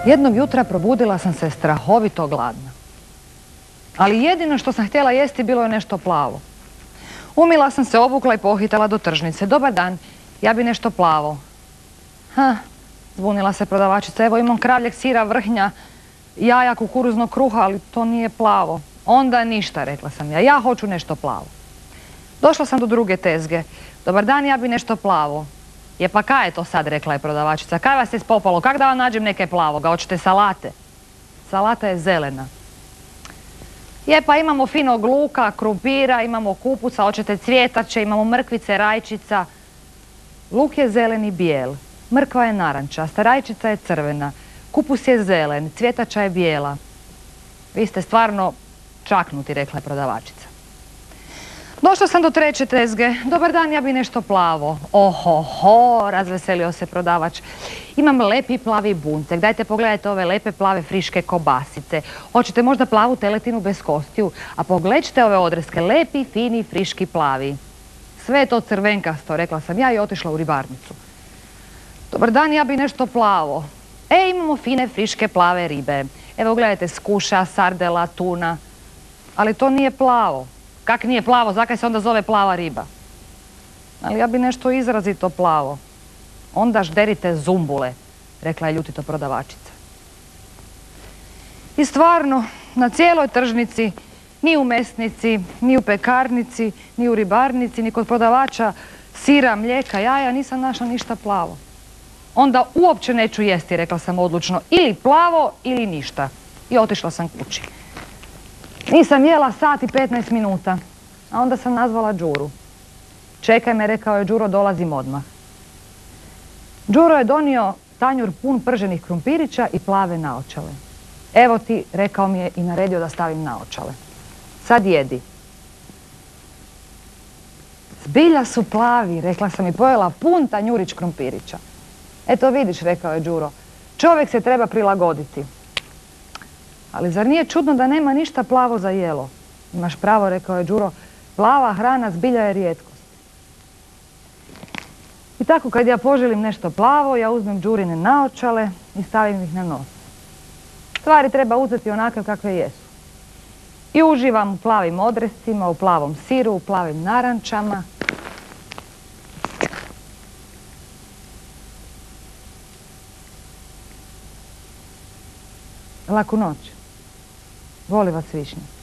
Jednog jutra probudila sam se strahovito gladna. Ali jedino što sam htjela jesti bilo je nešto plavo. Umila sam se, obukla i pohitala do tržnice. Dobar dan, ja bi nešto plavo. Zbunila se prodavačica. Evo imam kravljeg sira, vrhnja, jaja, kukuruznog kruha, ali to nije plavo. Onda ništa, rekla sam ja. Ja hoću nešto plavo. Došla sam do druge tezge. Dobar dan, ja bi nešto plavo. Je pa kaj je to sad, rekla je prodavačica. Kaj vas je spopalo? Kak da vam nađem neke plavoga? Hoćete salate? Salata je zelena. Je pa imamo finog luka, krumpira, imamo kupusa, hoćete cvjetače, imamo mrkvice, rajčica. Luk je zeleni bijel, mrkva je narančasta, rajčica je crvena, kupus je zelen, cvjetača je bijela. Vi ste stvarno čaknuti, rekla je prodavačica. Došla sam do treće tezge. Dobar dan, ja bi nešto plavo. Ohoho, razveselio se prodavač. Imam lepi plavi buncek. Dajte pogledajte ove lepe plave friške kobasice. Hoćete možda plavu teletinu bez kostiju? A pogledajte ove odreske, lepi, fini, friški plavi. Sve je to crvenkasto, rekla sam ja i otišla u ribarnicu. Dobar dan, ja bi nešto plavo. Imamo fine, friške, plave ribe. Evo gledajte, skuša, sardela, tuna. Ali to nije plavo. Kak nije plavo, zakaj se onda zove plava riba? Ali ja bi nešto izrazito plavo. Onda žderite zumbule, rekla je ljutito prodavačica. I stvarno, na cijeloj tržnici, ni u mesnici, ni u pekarnici, ni u ribarnici, ni kod prodavača sira, mlijeka, jaja, nisam našla ništa plavo. Onda uopće neću jesti, rekla sam odlučno, ili plavo ili ništa. I otišla sam kući. Nisam jela sat i 15 minuta, a onda sam nazvala Đuru. Čekaj me, rekao je Đuro, dolazim odmah. Đuro je donio tanjur pun prženih krumpirića i plave naočale. Evo ti, rekao mi je i naredio da stavim naočale. Sad jedi. Zbilja su plavi, rekla sam i pojela pun tanjurić krumpirića. Eto vidiš, rekao je Đuro, čovjek se treba prilagoditi. Ali zar nije čudno da nema ništa plavo za jelo? Imaš pravo, rekao je Đuro, plava hrana zbilja je rijetkost. I tako kad ja poželim nešto plavo, ja uzmem Đurine naočale i stavim ih na nos. Stvari treba uzeti onakve kakve jesu. I uživam u plavim odrescima, u plavom siru, u plavim narančama. Laku noć. Voli vas Višnja.